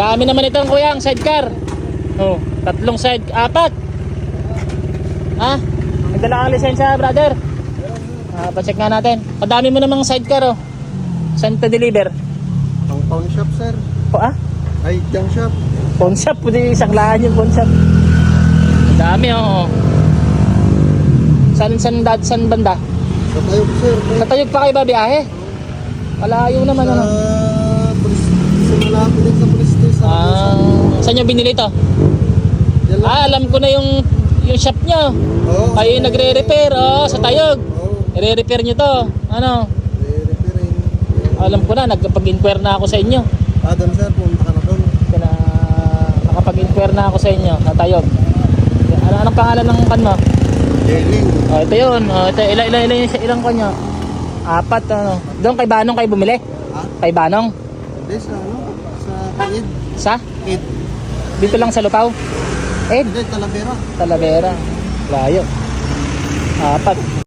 Dami naman itong kuya, ang sidecar. Oh, tatlong side, apat. Ha? Nagdala kang lisensya, brother? Pa-check nga natin. Padami mo namang sidecar, oh. Saan to deliver? Pang pawn shop, sir. Ay, junk shop. Pawn shop, pwede isang lahan yung pawn shop. Ang dami, oh. Saan banda? Sa tayo, sir. Sa Tayog pa kayo ba biyahe? Malayo naman, ano? Malapit din sa police station. Saan nyo binili to? Yan lang. Alam ko na yung shop nyo. Oo. Kayo yung nagre-repair, oh, sa Tayog. Oo. I-repair nyo to. Ano? Repairing. Alam ko na, nagkapag-inquire na ako sa inyo. Doon, sir. Pumunta ka na doon. Nakapag-inquire na ako sa inyo, sa Tayog. Anong pangalan ng kan mo? Jailing. Oh, ito yun. Oh, ito, ilang kanyo? Apat, ano. Doon kay Banong kayo bumili? Ha? Kay Banong? Hindi, sa ano? Sa Kid. Sa? Kid. Dito lang sa Lupaw? Hindi, Talavera. Talavera. Layo. Apat.